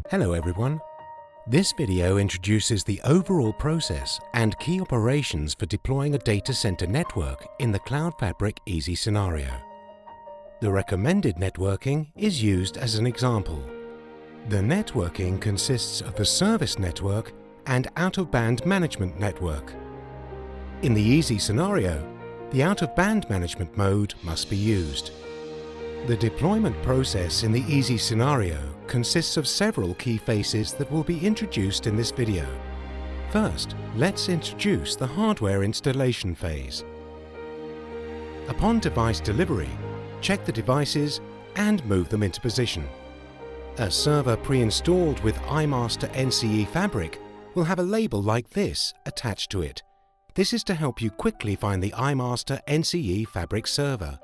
Hello everyone. This video introduces the overall process and key operations for deploying a data center network in the CloudFabric Easy scenario. The recommended networking is used as an example. The networking consists of the service network and out-of-band management network. In the Easy scenario, the out-of-band management mode must be used. The deployment process in the Easy scenario consists of several key phases that will be introduced in this video. First, let's introduce the hardware installation phase. Upon device delivery, check the devices and move them into position. A server pre-installed with iMaster NCE Fabric will have a label like this attached to it. This is to help you quickly find the iMaster NCE Fabric server.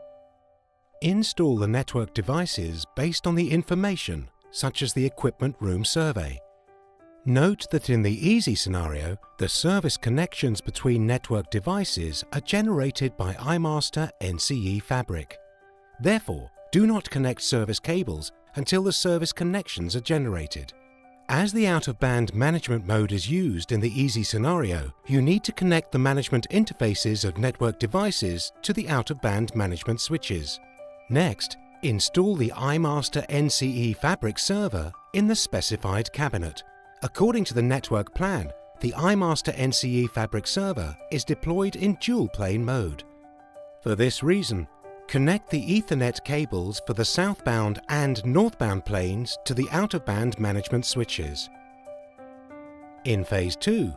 Install the network devices based on the information, such as the equipment room survey. Note that in the Easy scenario, the service connections between network devices are generated by iMaster NCE Fabric. Therefore, do not connect service cables until the service connections are generated. As the out-of-band management mode is used in the Easy scenario, you need to connect the management interfaces of network devices to the out-of-band management switches. Next, install the iMaster NCE Fabric server in the specified cabinet. According to the network plan, the iMaster NCE Fabric server is deployed in dual-plane mode. For this reason, connect the Ethernet cables for the southbound and northbound planes to the out-of-band management switches. In Phase 2,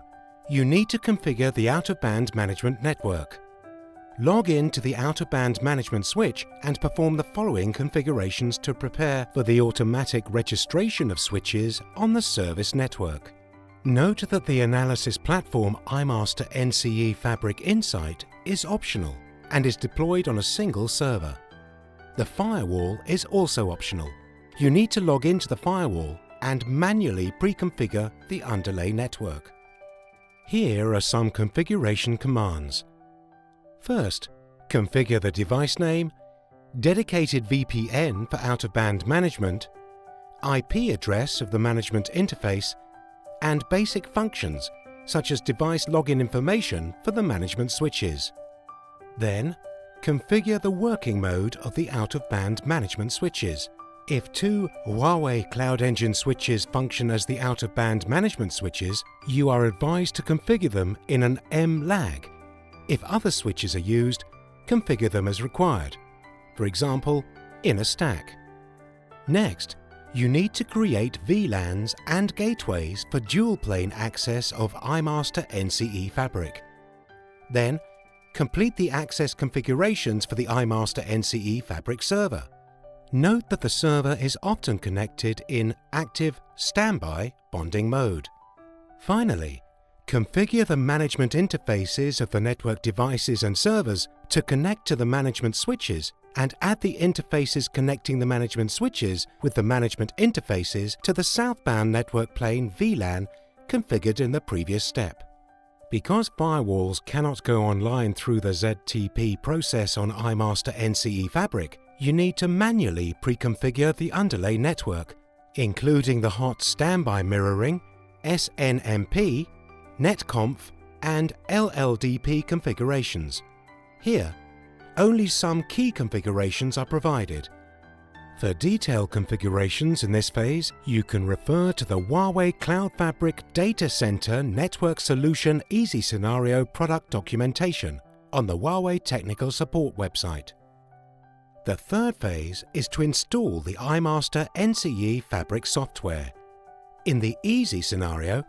you need to configure the out-of-band management network. Log in to the out-of-band management switch and perform the following configurations to prepare for the automatic registration of switches on the service network. Note that the analysis platform iMaster NCE Fabric Insight is optional and is deployed on a single server. The firewall is also optional. You need to log into the firewall and manually pre-configure the underlay network. Here are some configuration commands. First, configure the device name, dedicated VPN for out-of-band management, IP address of the management interface, and basic functions such as device login information for the management switches. Then, configure the working mode of the out-of-band management switches. If two Huawei Cloud Engine switches function as the out-of-band management switches, you are advised to configure them in an MLAG. If other switches are used, configure them as required, for example, in a stack. Next, you need to create VLANs and gateways for dual-plane access of iMaster NCE Fabric. Then, complete the access configurations for the iMaster NCE Fabric server. Note that the server is often connected in active standby bonding mode. Finally, configure the management interfaces of the network devices and servers to connect to the management switches and add the interfaces connecting the management switches with the management interfaces to the southbound network plane VLAN configured in the previous step. Because firewalls cannot go online through the ZTP process on iMaster NCE Fabric, you need to manually pre-configure the underlay network, including the hot standby mirroring, SNMP, netconf, and LLDP configurations. Here, only some key configurations are provided. For detailed configurations in this phase, you can refer to the Huawei CloudFabric Data Center Network Solution Easy Scenario product documentation on the Huawei Technical Support website. The third phase is to install the iMaster NCE Fabric software. In the Easy scenario,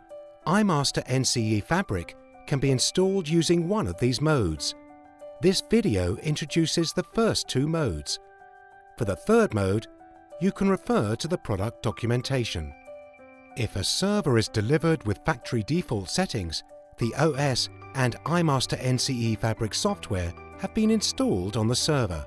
iMaster NCE Fabric can be installed using one of these modes. This video introduces the first two modes. For the third mode, you can refer to the product documentation. If a server is delivered with factory default settings, the OS and iMaster NCE Fabric software have been installed on the server.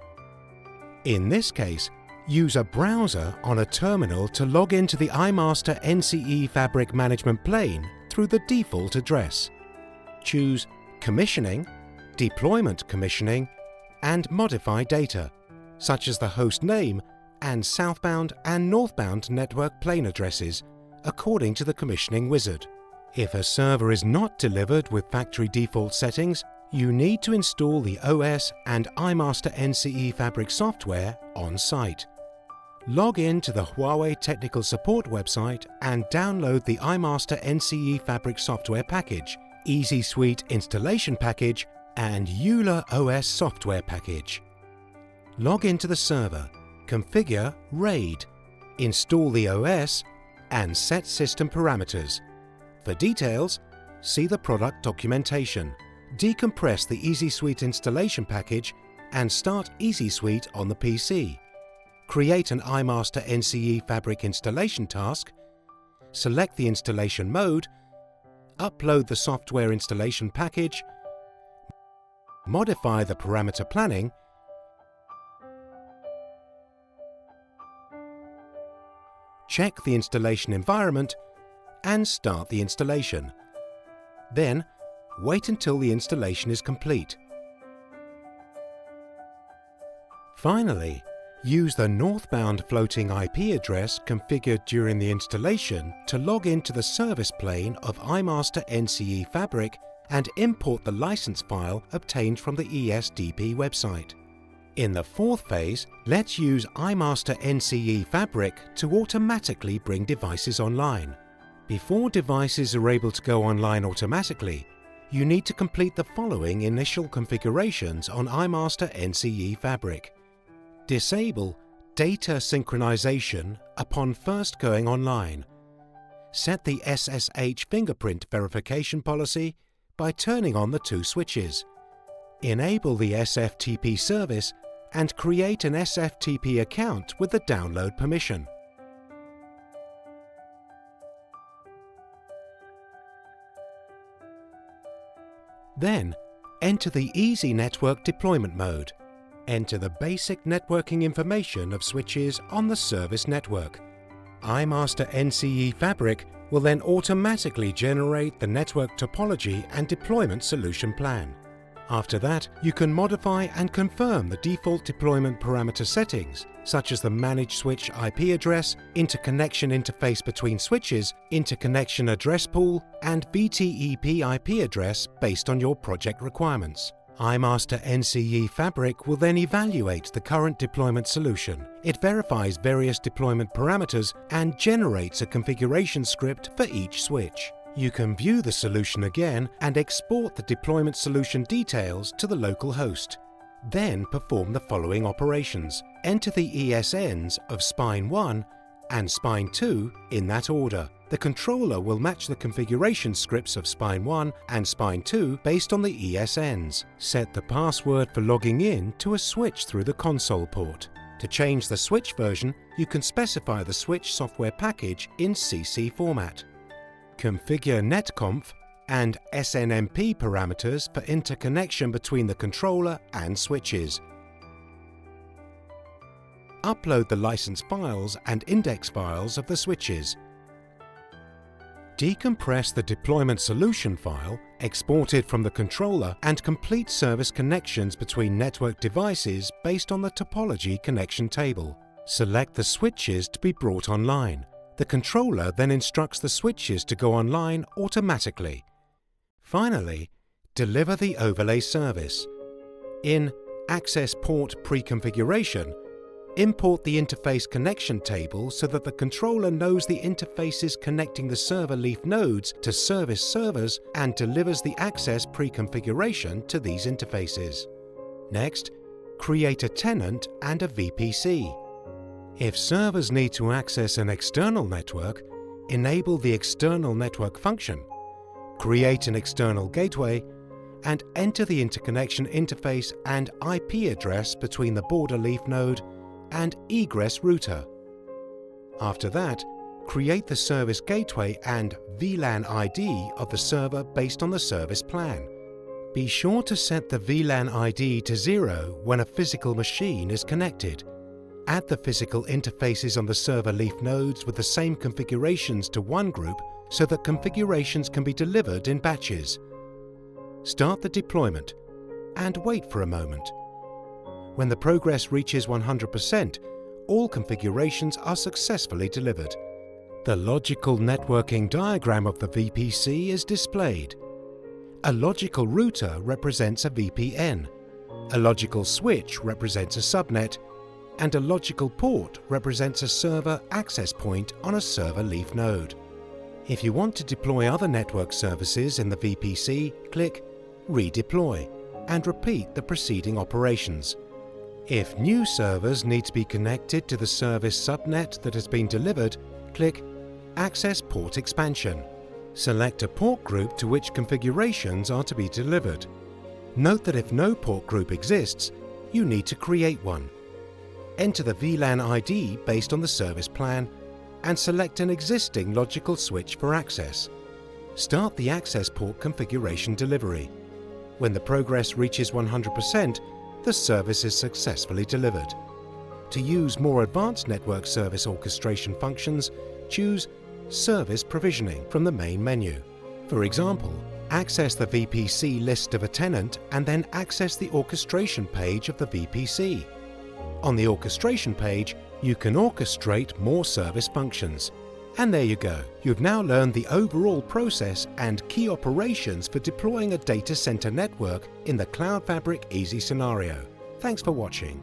In this case, use a browser on a terminal to log into the iMaster NCE Fabric management plane through the default address. Choose Commissioning, Deployment Commissioning, and Modify Data, such as the host name and southbound and northbound network plane addresses, according to the commissioning wizard. If a server is not delivered with factory default settings, you need to install the OS and iMaster NCE Fabric software on site. Log in to the Huawei Technical Support website and download the iMaster NCE Fabric software package, Easy Suite installation package, and Euler OS software package. Log into the server, configure RAID, install the OS, and set system parameters. For details, see the product documentation. Decompress the Easy Suite installation package and start Easy Suite on the PC. Create an iMaster NCE Fabric installation task, select the installation mode, upload the software installation package, modify the parameter planning, check the installation environment, and start the installation. Then, wait until the installation is complete. Finally, use the northbound floating IP address configured during the installation to log into the service plane of iMaster NCE Fabric and import the license file obtained from the ESDP website. In the fourth phase, let's use iMaster NCE Fabric to automatically bring devices online. Before devices are able to go online automatically, you need to complete the following initial configurations on iMaster NCE Fabric. Disable data synchronization upon first going online. Set the SSH fingerprint verification policy by turning on the two switches. Enable the SFTP service and create an SFTP account with the download permission. Then, enter the Easy Network deployment mode. Enter the basic networking information of switches on the service network. iMaster NCE Fabric will then automatically generate the network topology and deployment solution plan. After that, you can modify and confirm the default deployment parameter settings, such as the managed switch IP address, interconnection interface between switches, interconnection address pool, and VTEP IP address based on your project requirements. iMaster NCE Fabric will then evaluate the current deployment solution. It verifies various deployment parameters and generates a configuration script for each switch. You can view the solution again and export the deployment solution details to the local host. Then perform the following operations. Enter the ESNs of Spine 1 and Spine 2 in that order. The controller will match the configuration scripts of Spine 1 and Spine 2 based on the ESNs. Set the password for logging in to a switch through the console port. To change the switch version, you can specify the switch software package in CC format. Configure netconf and SNMP parameters for interconnection between the controller and switches. Upload the license files and index files of the switches. Decompress the deployment solution file exported from the controller and complete service connections between network devices based on the topology connection table. Select the switches to be brought online. The controller then instructs the switches to go online automatically. Finally, deliver the overlay service. In Access Port Pre-configuration, import the interface connection table so that the controller knows the interfaces connecting the server leaf nodes to service servers and delivers the access pre-configuration to these interfaces. Next, create a tenant and a VPC. If servers need to access an external network, enable the external network function, create an external gateway, and enter the interconnection interface and IP address between the border leaf node and egress router. After that, create the service gateway and VLAN ID of the server based on the service plan. Be sure to set the VLAN ID to 0 when a physical machine is connected. Add the physical interfaces on the server leaf nodes with the same configurations to one group so that configurations can be delivered in batches. Start the deployment and wait for a moment. When the progress reaches 100%, all configurations are successfully delivered. The logical networking diagram of the VPC is displayed. A logical router represents a VPN, a logical switch represents a subnet, and a logical port represents a server access point on a server leaf node. If you want to deploy other network services in the VPC, click Redeploy and repeat the preceding operations. If new servers need to be connected to the service subnet that has been delivered, click Access Port Expansion. Select a port group to which configurations are to be delivered. Note that if no port group exists, you need to create one. Enter the VLAN ID based on the service plan and select an existing logical switch for access. Start the access port configuration delivery. When the progress reaches 100%, the service is successfully delivered. To use more advanced network service orchestration functions, choose Service Provisioning from the main menu. For example, access the VPC list of a tenant and then access the orchestration page of the VPC. On the orchestration page, you can orchestrate more service functions. And there you go. You've now learned the overall process and key operations for deploying a data center network in the CloudFabric Easy scenario. Thanks for watching.